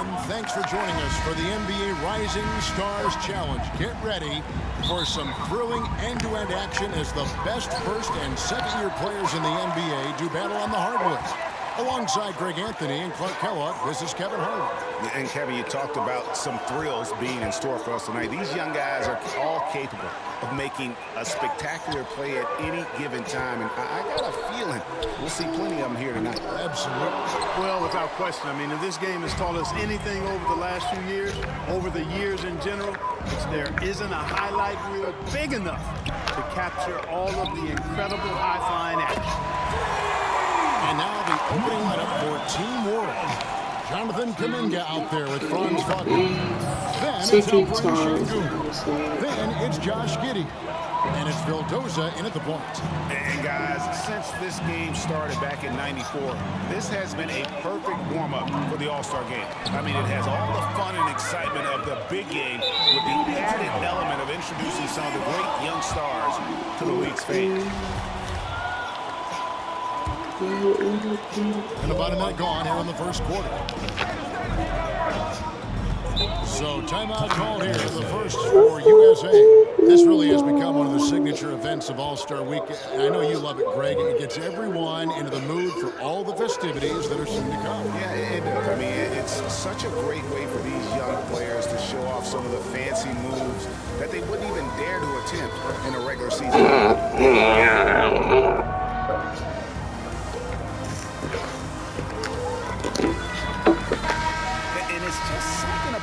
everyone. Thanks for joining us for the NBA Rising Stars Challenge. Get ready for some thrilling end-to-end action as the best first and second-year players in the NBA do battle on the hardwoods. Alongside Greg Anthony and Clark Kellogg, this is Kevin Harlan. And Kevin, you talked about some thrills being in store for us tonight. These young guys are all capable of making a spectacular play at any given time. And I got a feeling we'll see plenty of them here tonight. Absolutely. Well, without question. I mean, if this game has taught us anything over the last few years, over the years in general, there isn't a highlight reel big enough to capture all of the incredible high-flying action. And now the opening lineup for Team World. Jonathan Kuminga out there with Franz Wagner. Then it's Alperen Şengün. Then it's Josh Giddey. And it's Vildoza in at the point. And guys, since this game started back in '94, this has been a perfect warm-up for the All-Star game. I mean, it has all the fun and excitement of the big game with the added element of introducing some of the great young stars to the league's fame. And about a minute gone here in the first quarter. So timeout called here, the first for USA. This really has become one of the signature events of All-Star Week. I know you love it, Greg. It gets everyone into the mood for all the festivities that are soon to come. Yeah, it does. I mean, it's such a great way for these young players to show off some of the fancy moves that they wouldn't even dare to attempt in a regular season.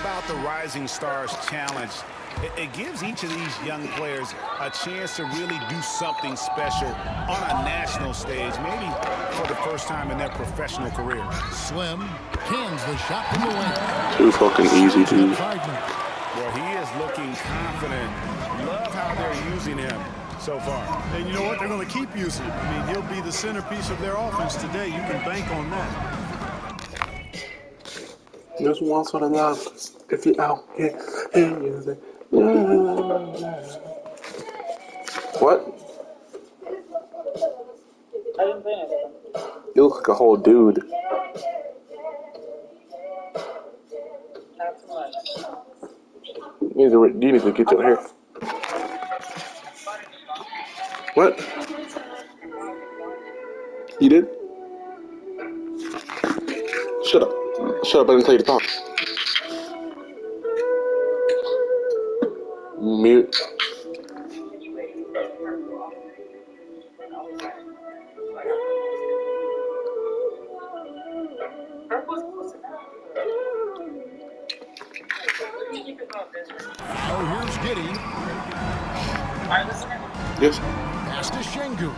About the Rising Stars Challenge, it gives each of these young players a chance to really do something special on a national stage, maybe for the first time in their professional career. Slim cans the shot from the lane. Too fucking easy, dude. Well, he is looking confident. Love how they're using him so far. And you know what? They're going to keep using him. I mean, he'll be the centerpiece of their offense today. You can bank on that. Just once for the love, if you're out here and you say, what? You look like a whole dude. You need to get your hair. What? You did? Shut up. Shut up, I didn't tell you to talk. Mute. Oh, here's Giddey. Yes. Pass to Şengün.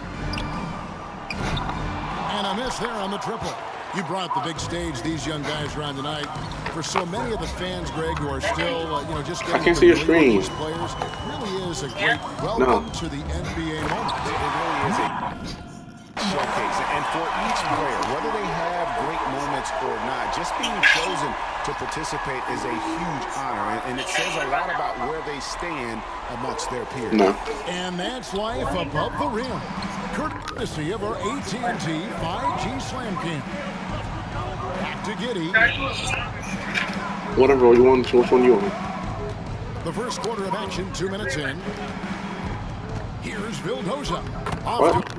And a miss there on the triple. You brought the big stage these young guys around tonight. For so many of the fans, Greg, who are still, just getting I can't see your screen. These players, it really is a great welcome to the NBA moment. It really is a showcase. And for each player, whether they have great moments or not, just being chosen to participate is a huge honor. And it says a lot about where they stand amongst their peers. No. And that's life above the rim. Courtesy of our AT&T 5G Slam Cam. Back to Giddey. Whatever you want, which one you want. The first quarter of action, 2 minutes in. Here's Vildoza. What?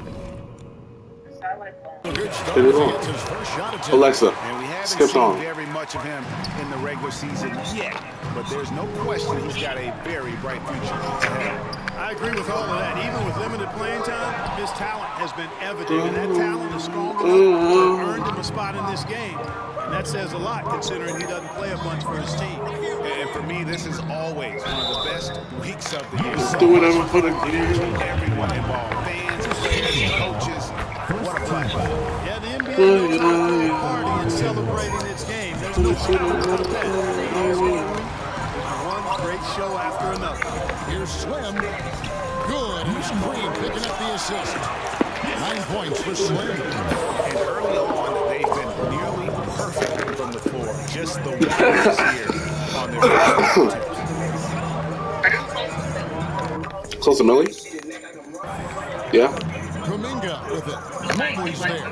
A good start. It is He on. gets his first shot attempt. Alexa, And we haven't skip seen on. very much of him in the regular season yet, but there's no question he's got a very bright future ahead. I agree with all of that. Even with limited playing time, his talent has been evident, and that talent is strong enough to earn him a spot in this game. And that says a lot, considering he doesn't play a bunch for his team. And for me, this is always one of the best weeks of the year. Do whatever for the game. Everyone involved, fans, players, coaches. What a play. Yeah, the NBA knows how to throw a party and celebrating its game. There's no doubt about that. There's one great show after another. Here's Slim. Good. Here's Green picking up the assist. 9 points for Slim. And early on, they've been nearly perfect from the floor. Just the ones here on their first attempts. Close to Millie? Yeah. Kuminga with it. Mobley's there.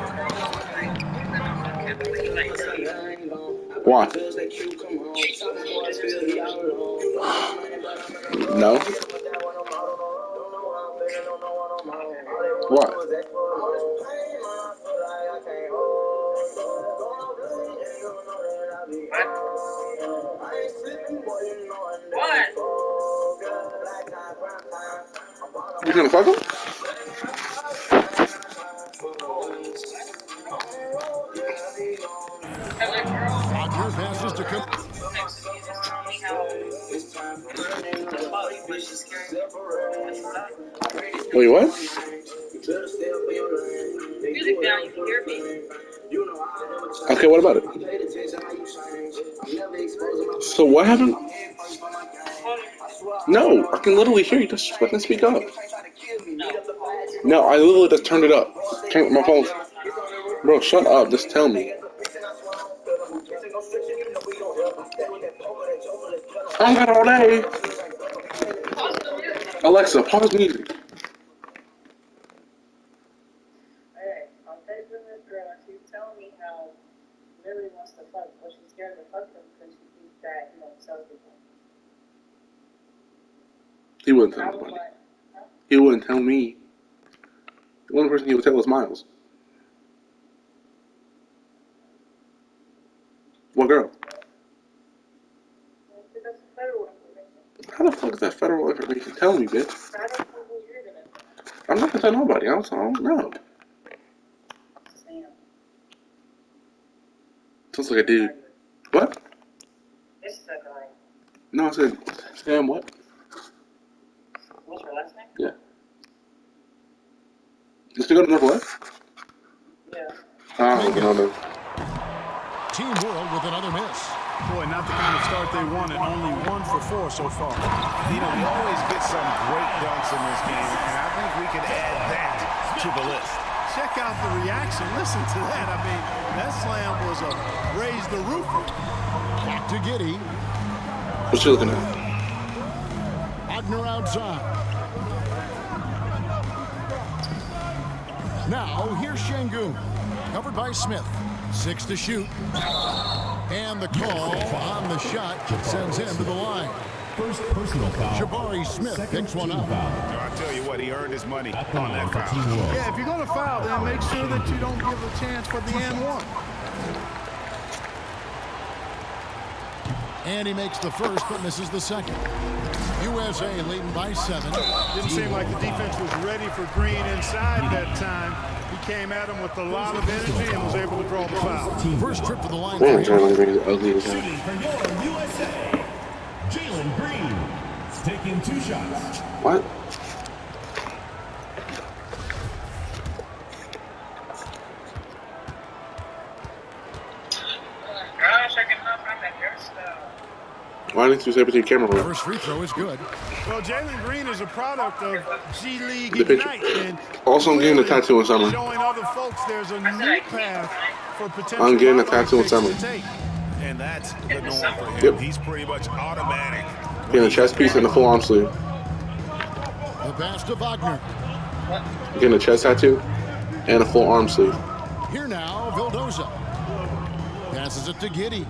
Why? No. What? You gonna fuck him? Wagner passes to Cook. Wait, what? Music down, you can hear me. Okay, what about it? So what happened? No, I can literally hear you. Just fucking speak up. No, I literally just turned it up. My phone. Bro, shut up. Just tell me. I got all day. Alexa, pause music. Alright, I'm texting this girl and she's telling me how Lily wants to fuck, but she's scared to fuck him because she thinks that, sells people. He wouldn't tell nobody. He wouldn't tell me. The only person he would tell is Miles. What girl? That's federal information. How the fuck is that federal information? Tell me, bitch. I don't know who you're gonna I'm not gonna tell nobody. I don't know. Sam. Sounds like a dude. What? This is a guy. No, I said Sam. What? What's her last name? Yeah. Just to go to Northwest? Yeah. No. Team World with another miss. Boy, not the kind of start they wanted. Only 1 for 4 so far. We always get some great dunks in this game, and I think we can add that to the list. Check out the reaction. Listen to that. I mean, that slam was a raise the roof. Back to Giddey. What you looking at? Wagner outside. Now, here's Şengün. Covered by Smith. 6 to shoot. And the call on the shot sends him to the line. First personal foul. Jabari Smith picks one up. I tell you what, he earned his money on that foul. Yeah, if you're going to foul, then make sure that you don't give a chance for the and one. And he makes the first, but misses the second. USA leading by 7. Didn't seem like the defense was ready for Green inside that time. He came at him with a lot of energy and was able to draw the foul. First trip to the line. Man, Jalen Green is ugly as hell. Shooting for your USA. Jalen Green taking 2 shots. What? Gosh, I cannot find that hairstyle. Why didn't you say it with your camera on? First free throw is good. Well, Jalen Green is a product of G League The picture. Ignite. And Also, I'm getting a tattoo in summer. showing other folks there's a new path for potential. I'm getting a lottery tattoo in picks summer. to take. And that's the norm for him. Yep. He's pretty much automatic. Getting a chest piece and a full arm sleeve. The pass to Wagner. Getting a chest tattoo and a full arm sleeve. Here now, Vildoza. Passes it to Giddey.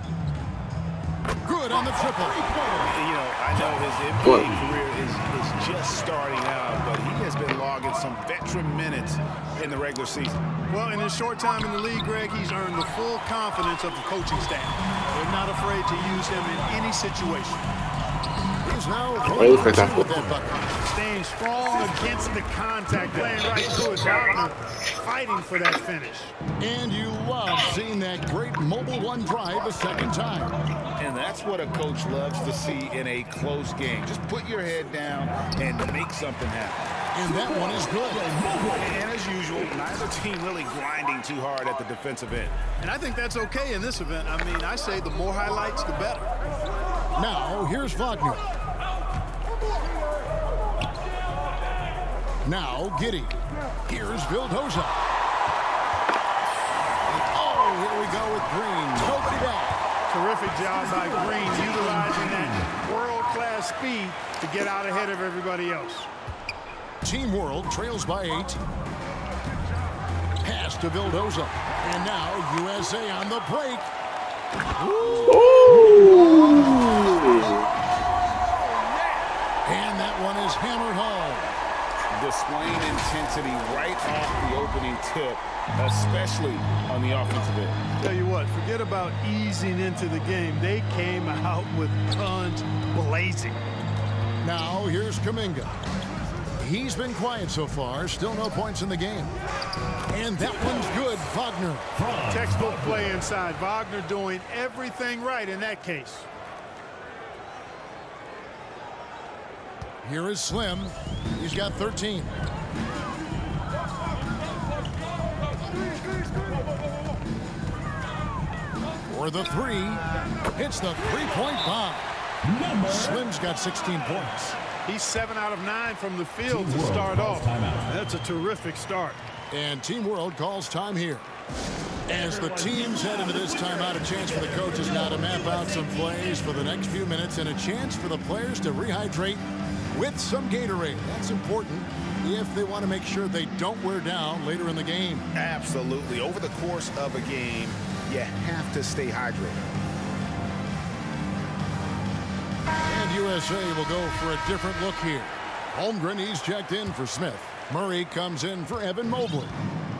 Good on the triple. I know his What? NBA career is just starting out, but he has been logging some veteran minutes in the regular season. Well, in his short time in the league, Greg, he's earned the full confidence of the coaching staff. They're not afraid to use him in any situation. He's now Hey, look at that. with that bucket. Staying strong against the contact, playing right through it, Wagner fighting for that finish. And you love seeing that great mobile one drive a second time. And that's what a coach loves to see in a close game. Just put your head down and make something happen. And that one is good. And as usual, neither team really grinding too hard at the defensive end. And I think that's okay in this event. I mean, I say the more highlights, the better. Now, here's Wagner. Now, Giddey. Here's Vildoza. Oh, here we go with Green. Nobody back. Terrific job by Green, utilizing that world-class speed to get out ahead of everybody else. Team World trails by 8. Pass to Vildoza. And now USA on the break. And that one is hammered home. Displaying intensity right off the opening tip, especially on the offensive end. Tell you what, forget about easing into the game. They came out with guns blazing. Now here's Kuminga. He's been quiet so far. Still no points in the game. And that one's good. Wagner. Textbook play inside. Wagner doing everything right in that case. Here is Slim. He's got 13. For the three. Hits the three-point bomb. Slim's got 16 points. He's 7 out of 9 from the field to start off. That's a terrific start. And Team World calls time here. As the teams head into this timeout, a chance for the coaches now to map out some plays for the next few minutes and a chance for the players to rehydrate with some Gatorade. That's important if they want to make sure they don't wear down later in the game. Absolutely. Over the course of a game, you have to stay hydrated. And USA will go for a different look here. Holmgren, he's checked in for Smith. Murray comes in for Evan Mobley.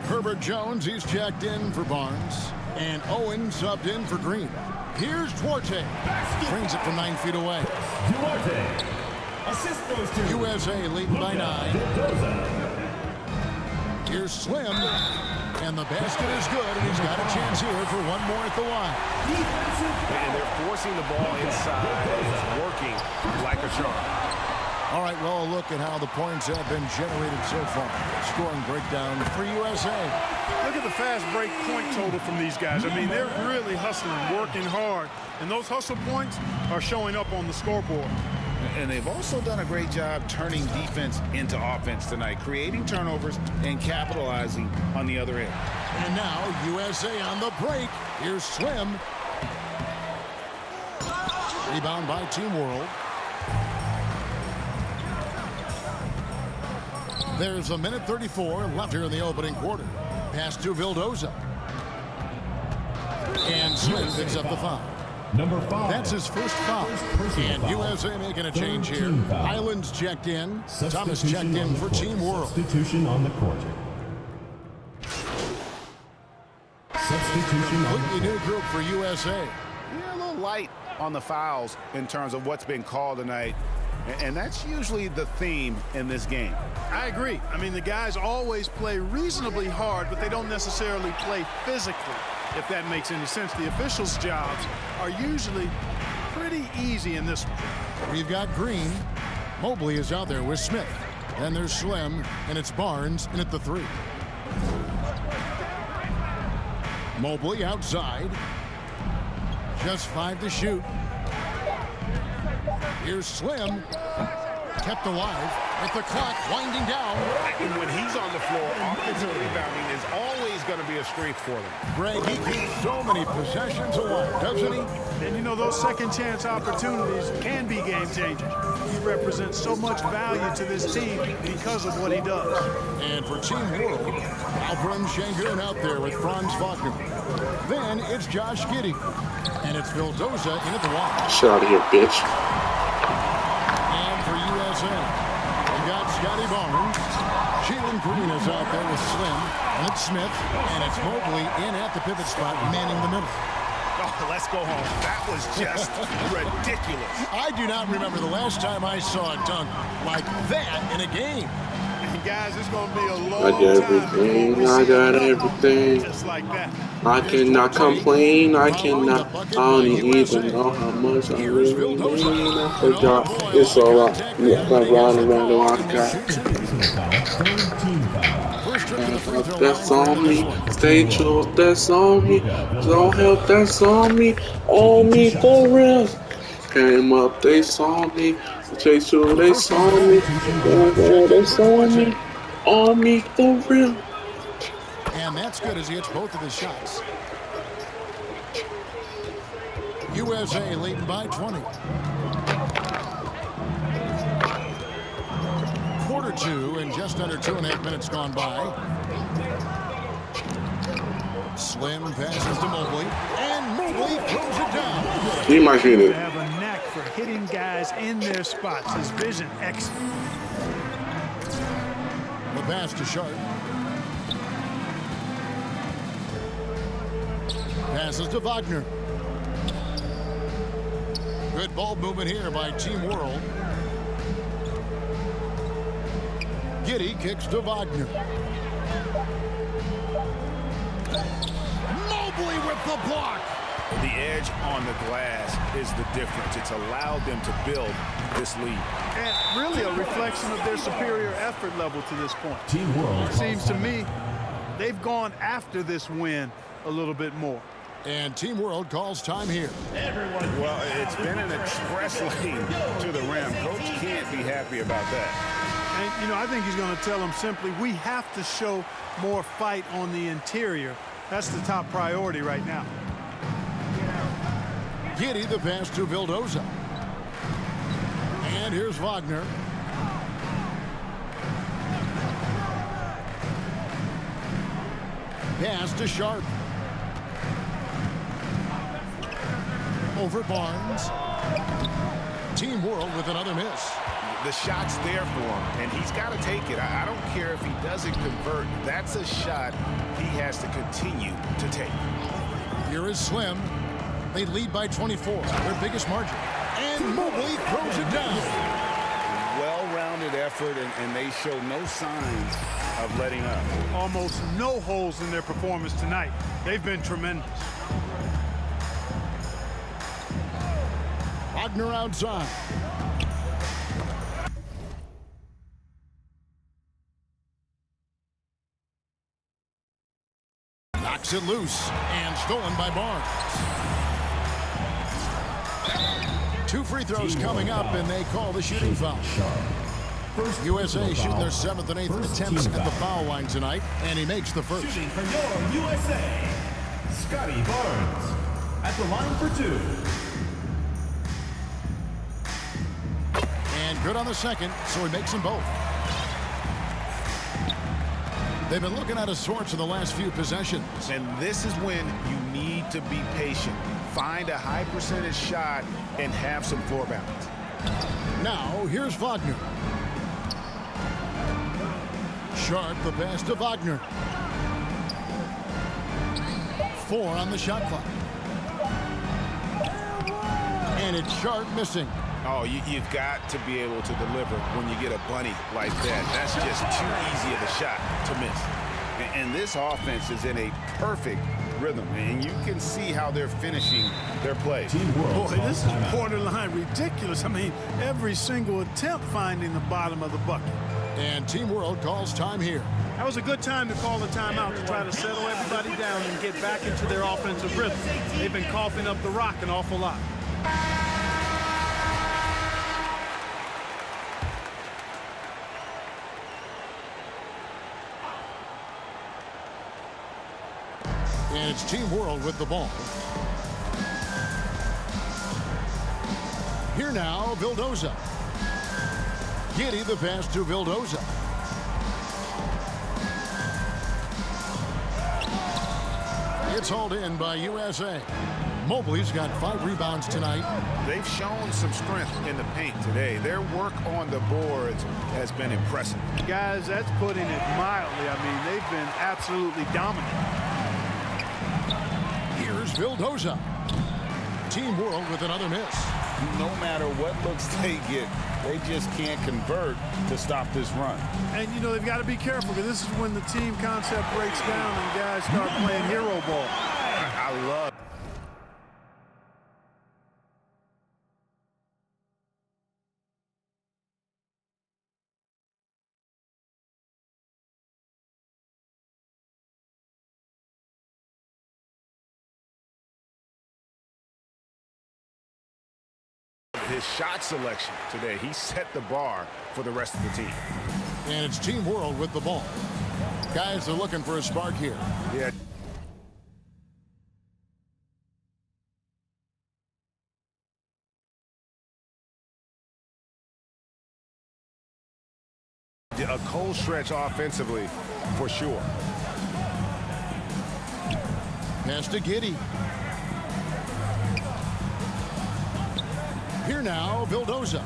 Herbert Jones, he's checked in for Barnes. And Owen subbed in for Green. Here's Duarte. Brings it from 9 feet away. Duarte. Assist goes to USA leading by 9. Here's Slim. And the basket is good, and he's got a chance here for one more at the line. And they're forcing the ball inside. It's working like a charm. All right, well, a look at how the points have been generated so far. Scoring breakdown for USA. Look at the fast break point total from these guys. I mean, they're really hustling, working hard. And those hustle points are showing up on the scoreboard. And they've also done a great job turning defense into offense tonight, creating turnovers and capitalizing on the other end. And now USA on the break. Here's Slim. Rebound by Team World. There's a minute 34 left here in the opening quarter. Pass to Vildoza. And Slim picks up the foul. number 5. That's his first foul. And USA making a change here. Island's checked in. Thomas checked in for Team World. Substitution on the court. Substitution on the Completely new group for USA. Yeah, a little light on the fouls in terms of what's been called tonight. And that's usually the theme in this game. I agree. I mean, the guys always play reasonably hard, but they don't necessarily play physically, if that makes any sense. The officials' jobs are usually pretty easy in this one. We've got Green. Mobley is out there with Smith. Then there's Slim, and it's Barnes in at the 3. Mobley outside. Just 5 to shoot. Here's Slim. Kept alive with the clock winding down. And when he's on the floor, offensive rebounding is always going to be a strength for them. Greg, he keeps so many possessions alive, doesn't he? And, you know, those second-chance opportunities can be game-changers. He represents so much value to this team because of what he does. And for Team World, Alperen Şengün out there with Franz Wagner. Then it's Josh Giddey. And it's Vildoza in at the wall. Shut out of here, bitch. And for USA, we got Scotty Barnes. Jalen Green is out there with Slim. And it's Smith. And it's Mobley in at the pivot spot, manning the middle. Oh, let's go home. That was just ridiculous. I do not remember the last time I saw a dunk like that in a game. And guys, it's going to be a long I got everything. I got everything. just like that. I cannot complain. I cannot. I don't even know how much I really need. I forgot. It's alright. I'm riding around the rock. That's on me. Stay true. That's on me. Don't help. That's on me. On me for real. Came up. They saw me. Stay true. They saw me. They saw me. On me for real. And that's good as he hits both of his shots. USA leading by 20. Quarter 2 and just under 2.5 minutes gone by. Slim passes to Mobley. And Mobley throws He might hit They it. have a knack for hitting guys in their spots. His vision, excellent. The pass to Sharp. Passes to Wagner. Good ball movement here by Team World. Giddy kicks to Wagner. Mobley with the block. The edge on the glass is the difference. It's allowed them to build this lead. And really a reflection of their superior effort level to this point. Team World. It seems to me they've gone after this win a little bit more. And Team World calls time here. Everyone. Well, it's been an express lane to the rim. Coach can't be happy about that. And, you know, I think he's going to tell them simply, we have to show more fight on the interior. That's the top priority right now. Giddy the pass to Vildoza. And here's Wagner. Pass to Sharp. Over Barnes. Team World with another miss. The shot's there for him, and he's got to take it. I don't care if he doesn't convert. That's a shot he has to continue to take. Here is Slim. They lead by 24, their biggest margin. And Mobley throws it down. Well-rounded effort, and they show no signs of letting up. Almost no holes in their performance tonight. They've been tremendous. Wagner outside. Knocks it loose and stolen by Barnes. 2 free throws coming up, and they call the shooting foul. USA shooting their 7th and 8th attempts at the foul line tonight, and he makes the first. Shooting for your USA, Scotty Barnes at the line for 2. And good on the second, so he makes them both. They've been looking out of sorts in the last few possessions. And this is when you need to be patient. Find a high percentage shot and have some floor balance. Now, here's Wagner. Sharp, the pass to Wagner. 4 on the shot clock. And it's Sharp missing. Oh, you've got to be able to deliver when you get a bunny like that. That's just too easy of a shot to miss. And this offense is in a perfect rhythm, and you can see how they're finishing their plays. Boy, this is borderline ridiculous. I mean, every single attempt finding the bottom of the bucket. And Team World calls time here. That was a good time to call the timeout to try to settle everybody down and get back into their offensive rhythm. They've been coughing up the rock an awful lot. And it's Team World with the ball. Here now, Vildoza. Giddy the pass to Vildoza. It's hauled in by USA. Mobley's got 5 rebounds tonight. They've shown some strength in the paint today. Their work on the boards has been impressive. Guys, that's putting it mildly. I mean, they've been absolutely dominant. Here's Vildoza. Team World with another miss. No matter what looks they get, they just can't convert to stop this run. And, you know, they've got to be careful because this is when the team concept breaks down and guys start playing hero ball. I love his shot selection today. He set the bar for the rest of the team. And it's Team World with the ball. Guys are looking for a spark here. Yeah. A cold stretch offensively, for sure. Pass to Giddy. Here now, Vildoza.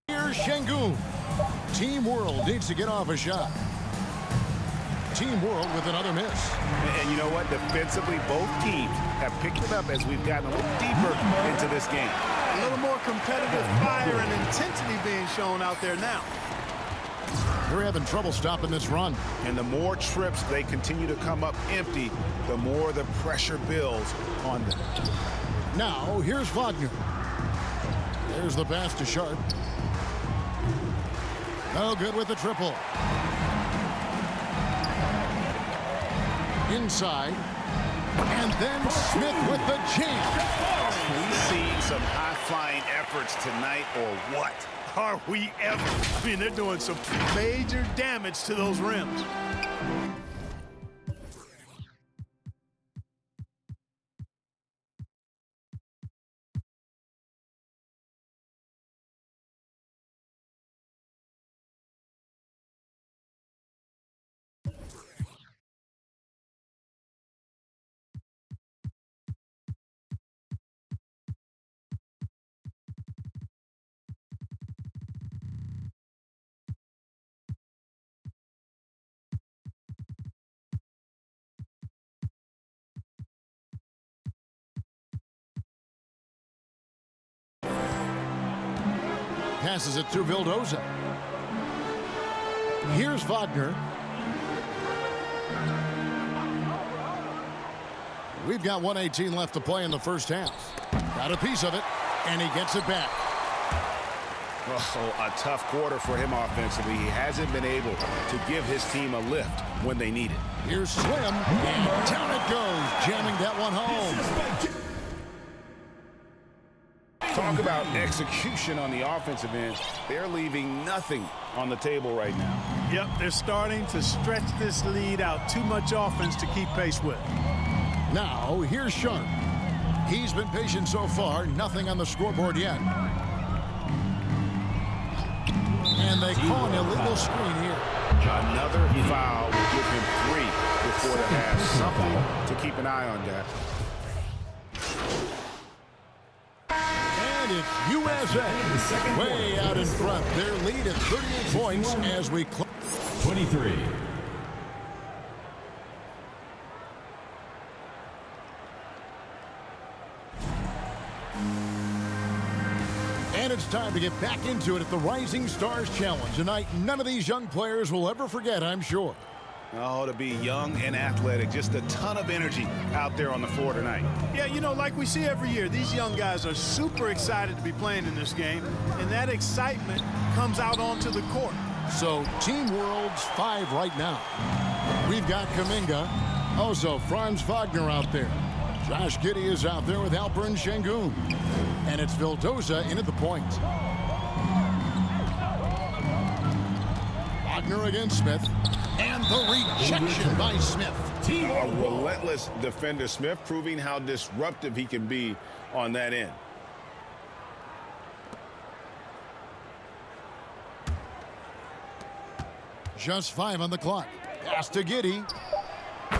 Here's Şengün. Team World needs to get off a shot. Team World with another miss. And you know what? Defensively, both teams have picked it up as we've gotten a little deeper into this game. A little more competitive fire and intensity being shown out there now. They're having trouble stopping this run. And the more trips they continue to come up empty, the more the pressure builds on them. Now, here's Wagner. There's the pass to Sharp. No good with the triple. Inside. And then Smith with the jam. We see some high-flying efforts tonight, or what? Are we ever? I mean, they're doing some major damage to those rims. Passes it to Vildoza. Here's Wagner. We've got 1:18 left to play in the first half. Got a piece of it, and he gets it back. Oh, a tough quarter for him offensively. He hasn't been able to give his team a lift when they need it. Here's Slim, and down it goes, jamming that one home. Talk about execution on the offensive end. They're leaving nothing on the table right now. Yep, they're starting to stretch this lead out. Too much offense to keep pace with. Now, here's Sharp. He's been patient so far. Nothing on the scoreboard yet. And they call an illegal screen here. Another foul will give him 3 before the half. Something to keep an eye on, guys. And it's USA way out in front. Their lead at 38 points as we close. 23. And it's time to get back into it at the Rising Stars Challenge. A night none of these young players will ever forget, I'm sure. Oh, to be young and athletic. Just a ton of energy out there on the floor tonight. Yeah, you know, like we see every year, these young guys are super excited to be playing in this game, and that excitement comes out onto the court. So, Team World's 5 right now. We've got Kuminga. Also, Franz Wagner out there. Josh Giddey is out there with Alperen Şengün. And it's Vildoza in at the point. Wagner against Smith. And the rejection by Smith. A relentless defender. Smith proving how disruptive he can be on that end. Just 5 on the clock. Pass to Giddey.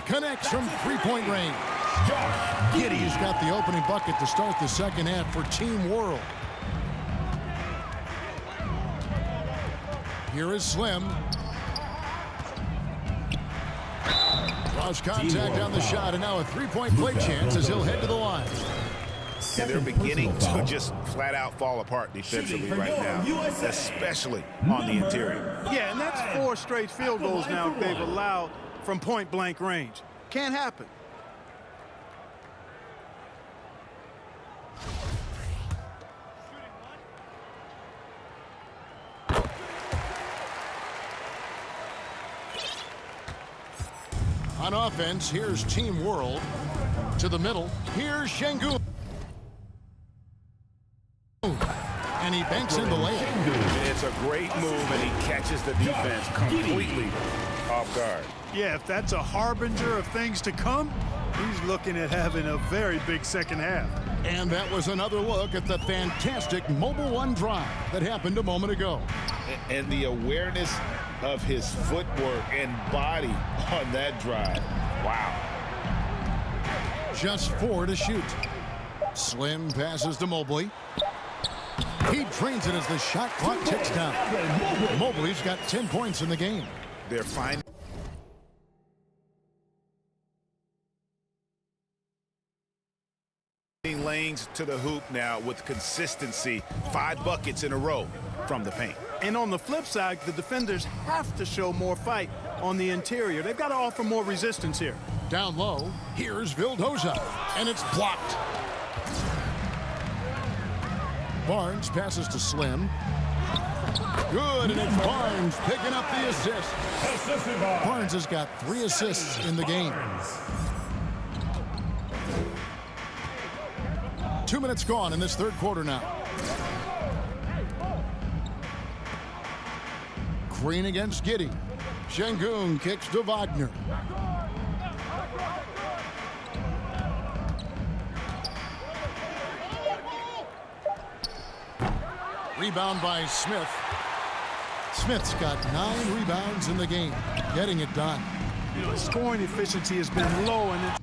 Connects from three-point range. Giddey's got the opening bucket to start the second half for Team World. Here is Slim. Draws contact on the shot, and now a three-point play chance as he'll head to the line. And they're beginning to just flat-out fall apart defensively right now, especially on the interior. Yeah, and that's 4 straight field goals now they've allowed from point-blank range. Can't happen. On offense, here's Team World. To the middle, here's Şengün. And he banks in the layup. It's a great move, and he catches the defense completely off guard. Yeah, if that's a harbinger of things to come, he's looking at having a very big second half. And that was another look at the fantastic Mobile One drive that happened a moment ago. And the awareness of his footwork and body on that drive. Wow. Just 4 to shoot. Slim passes to Mobley. He drains it as the shot clock ticks down. Mobley's got 10 points in the game. They're finding lanes to the hoop now with consistency. 5 buckets in a row from the paint. And on the flip side, the defenders have to show more fight on the interior. They've got to offer more resistance here. Down low, here's Vildoza, and it's blocked. Barnes passes to Slim. Good, and it's Barnes picking up the assist. Barnes has got 3 assists in the game. 2 minutes gone in this third quarter now. Green against Giddey. Şengün kicks to Wagner. Rebound by Smith. Smith's got 9 rebounds in the game, getting it done. You know, his scoring efficiency has been low, and it's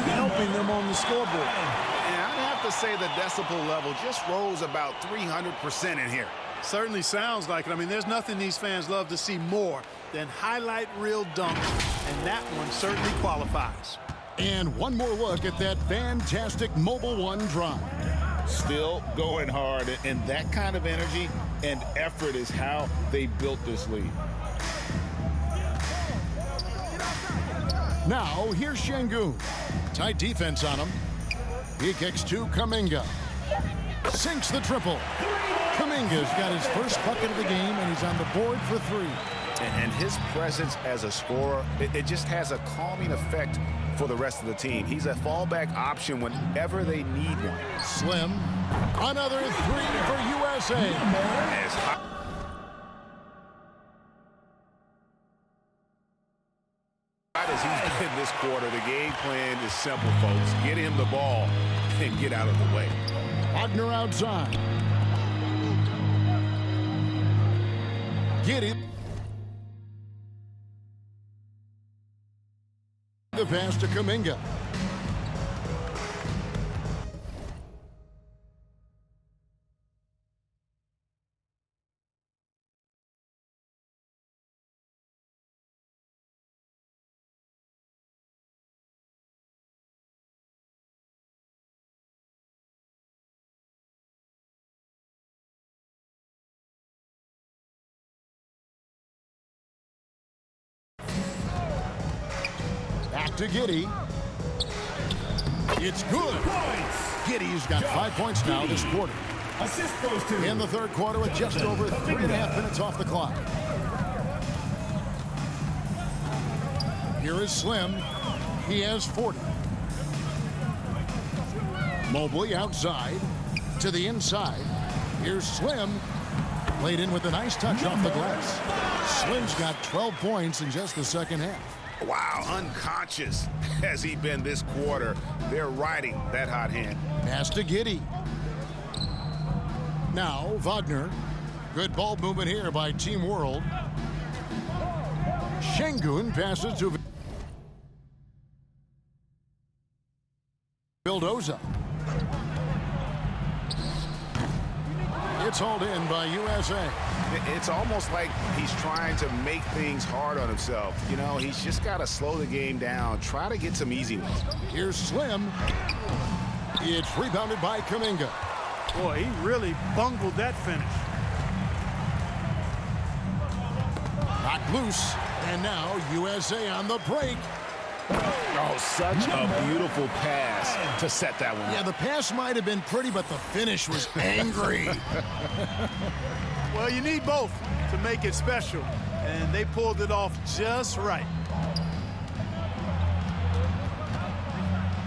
helping them on the scoreboard. And I'd have to say the decibel level just rose about 300% in here. Certainly sounds like it. I mean, there's nothing these fans love to see more than highlight reel dunks, and that one certainly qualifies. And one more look at that fantastic Mobile One drive. Still going hard, and that kind of energy and effort is how they built this lead. Now, here's Şengün. Tight defense on him. He kicks to Kuminga. Sinks the triple. Kuminga's got his first bucket of the game, and he's on the board for 3. And his presence as a scorer, it just has a calming effect for the rest of the team. He's a fallback option whenever they need one. Slim. Another 3 for USA. As he's been this quarter, the game plan is simple, folks. Get him the ball and get out of the way. Wagner outside. Giddey. The pass to Kuminga. Back to Giddey. It's good. Giddey's got 5 points now this quarter. Assist goes to In the third quarter with just over 3.5 minutes off the clock. Here is Slim. He has 40. Mobley outside to the inside. Here's Slim. Played in with a nice touch off the glass. Slim's got 12 points in just the second half. Wow, unconscious has he been this quarter. They're riding that hot hand. Pass to Giddey. Now Wagner. Good ball movement here by Team World. Şengün passes to Vildoza. It's hauled in by USA. It's almost like he's trying to make things hard on himself. You know, he's just got to slow the game down, try to get some easy ones. Here's Slim. It's rebounded by Kuminga. Boy, he really bungled that finish. Knocked loose. And now USA on the break. Oh, such a beautiful pass to set that one up. Yeah, the pass might have been pretty, but the finish was angry. Well, you need both to make it special, and they pulled it off just right.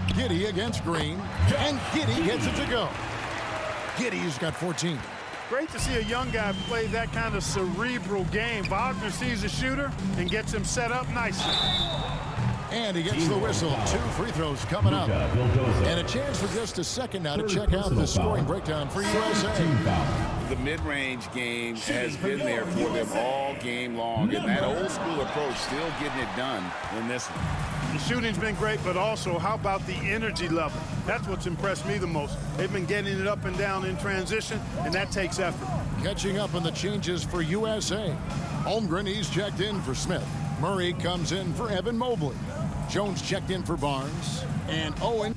Giddey against Green, and Giddey gets it to go. Giddey's got 14. Great to see a young guy play that kind of cerebral game. Wagner sees a shooter and gets him set up nicely. And he gets the whistle. 2 free throws coming up. And a chance for just a second now to check out the scoring breakdown for USA. The mid-range game has been there for them all game long. And that old school approach still getting it done in this one. The shooting's been great, but also how about the energy level? That's what's impressed me the most. They've been getting it up and down in transition, and that takes effort. Catching up on the changes for USA. Holmgren, he's checked in for Smith. Murray comes in for Evan Mobley. Jones checked in for Barnes. And Owen.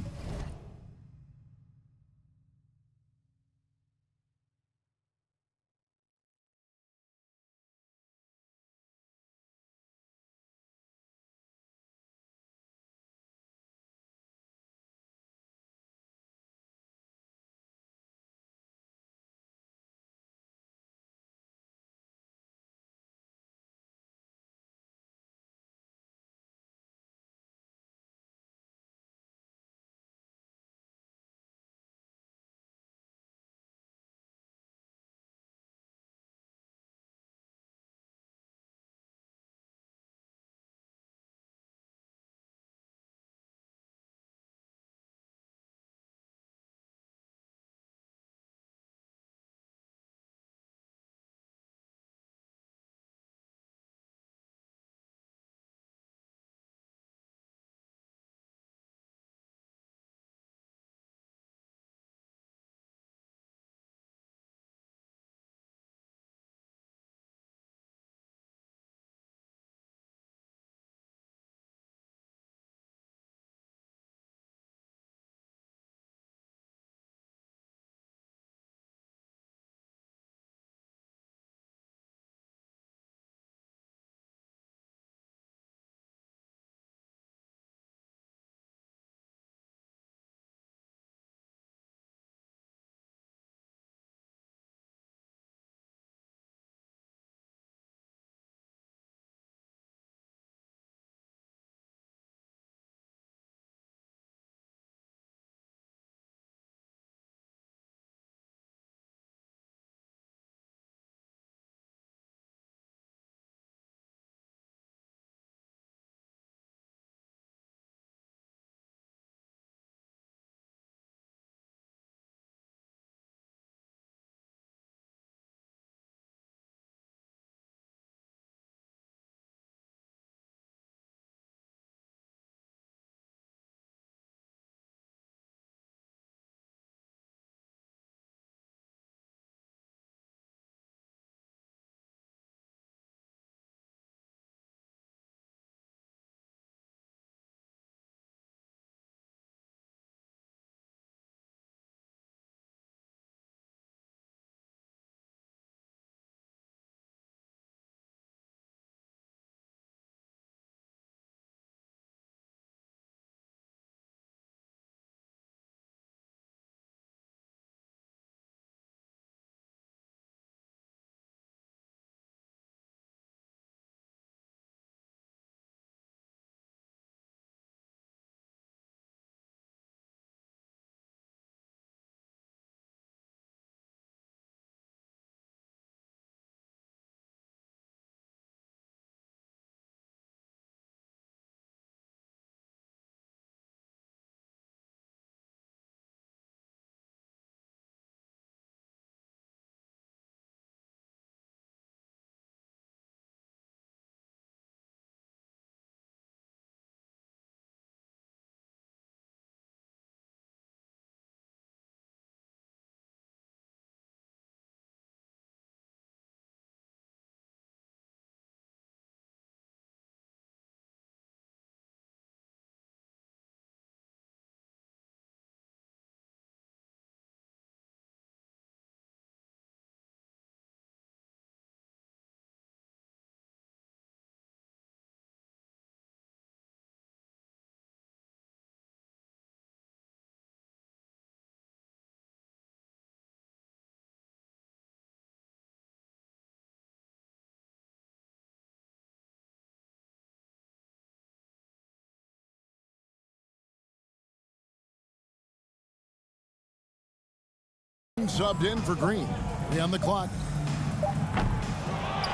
Subbed in for Green. 3 on the clock.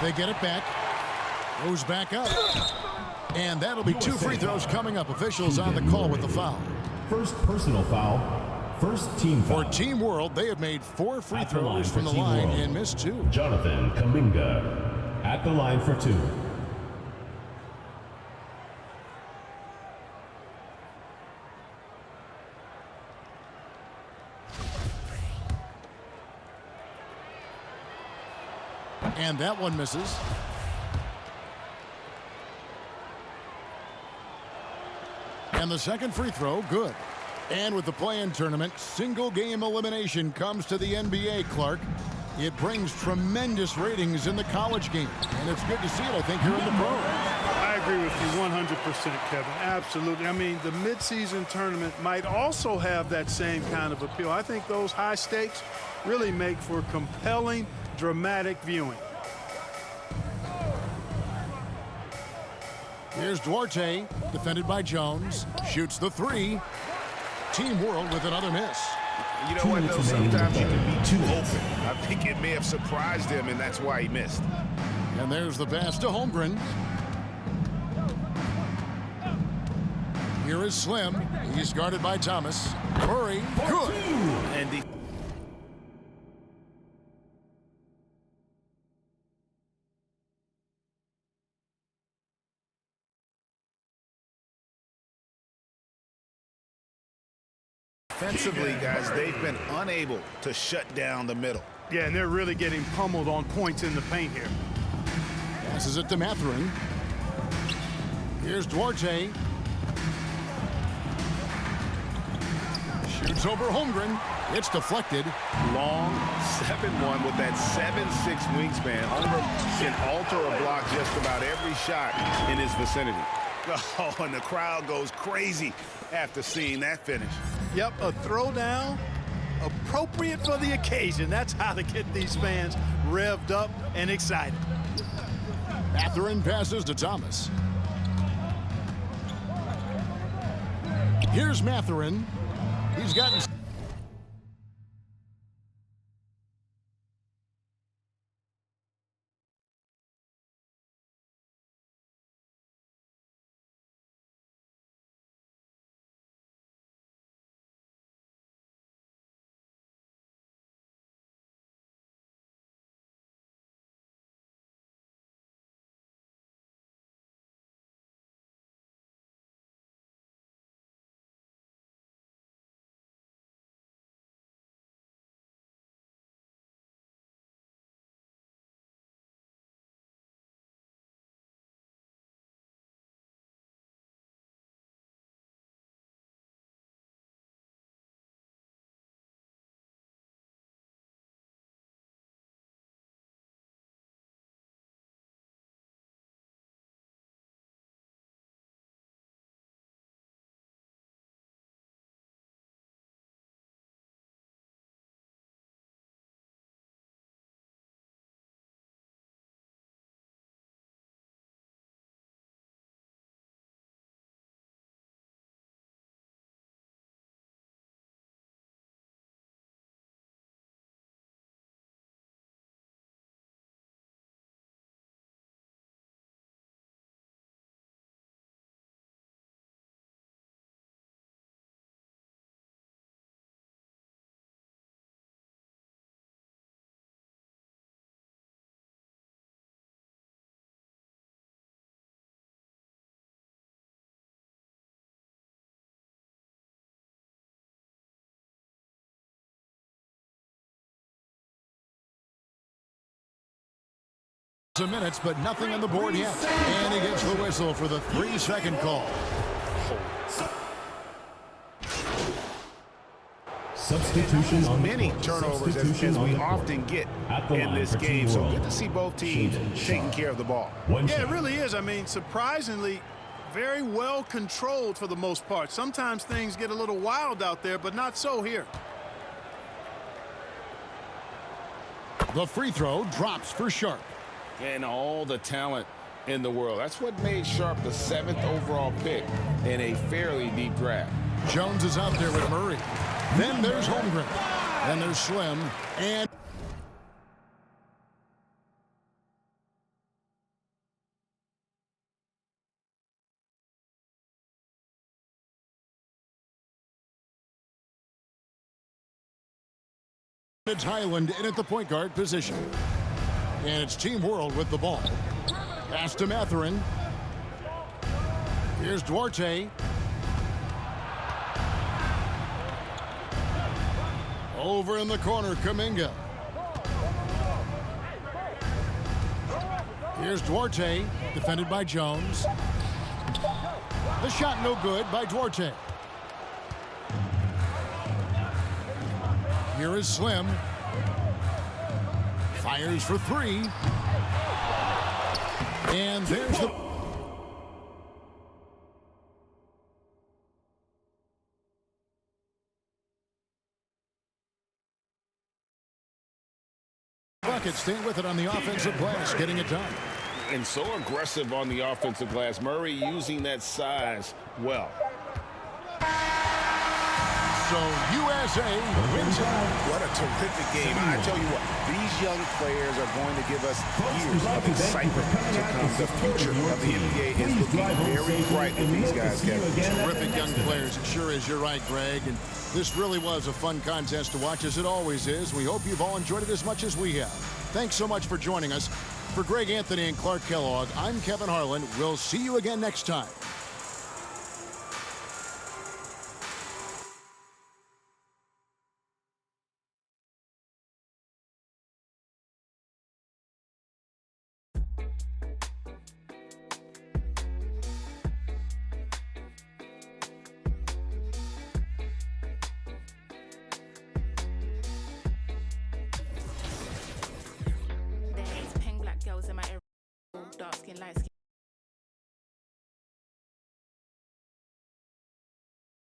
They get it back. Goes back up. And that'll be 2 free throws coming up. Officials on the call with the foul. First personal foul. First team foul. For Team World, they have made 4 free throws from the line and missed 2. Jonathan Kuminga at the line for 2. And that one misses. And the second free throw, good. And with the play-in tournament, single-game elimination comes to the NBA, Clark. It brings tremendous ratings in the college game. And it's good to see it, I think, here in the pros. I agree with you 100%, Kevin. Absolutely. I mean, the midseason tournament might also have that same kind of appeal. I think those high stakes really make for compelling, dramatic viewing. Here's Duarte, defended by Jones. Shoots the 3. Team World with another miss. You know what, though? Sometimes you can be too open. I think it may have surprised him, and that's why he missed. And there's the pass to Holmgren. Here is Slim. He's guarded by Thomas. Murray, good. And the defensively, guys, they've been unable to shut down the middle. Yeah, and they're really getting pummeled on points in the paint here. Passes it to Mathurin. Here's Duarte. Shoots over Holmgren. It's deflected. Long 7-1 with that 7'6" wingspan. Holmgren can alter a block just about every shot in his vicinity. Oh, and the crowd goes crazy after seeing that finish. Yep, a throwdown appropriate for the occasion. That's how to get these fans revved up and excited. Mathurin passes to Thomas. Here's Mathurin. He's gotten... minutes, but nothing on the board yet. And he gets the whistle for the 3-second call. Substitution on many turnovers as we often get in this game. So good to see both teams taking care of the ball. Yeah, it really is. I mean, surprisingly, very well controlled for the most part. Sometimes things get a little wild out there, but not so here. The free throw drops for Sharp. And all the talent in the world. That's what made Sharp the 7th overall pick in a fairly deep draft. Jones is out there with Murray. Then there's Holmgren. Then there's Slim. And It's Highland in at the point guard position. And it's Team World with the ball. Pass to Matherin. Here's Duarte. Over in the corner, Kuminga. Here's Duarte, defended by Jones. The shot no good by Duarte. Here is Slim. Fires for three. And there's the... bucket. Staying with it on the offensive glass, getting it done. And so aggressive on the offensive glass. Murray using that size well. So USA wins it. What a terrific game. I tell you what, these young players are going to give us years of excitement to come. The future of the NBA is looking very bright with these guys, Kevin. Terrific young players. It sure is. You're right, Greg. And this really was a fun contest to watch, as it always is. We hope you've all enjoyed it as much as we have. Thanks so much for joining us. For Greg Anthony and Clark Kellogg, I'm Kevin Harlan. We'll see you again next time. There's pink black girls in my area, dark skin, light skin.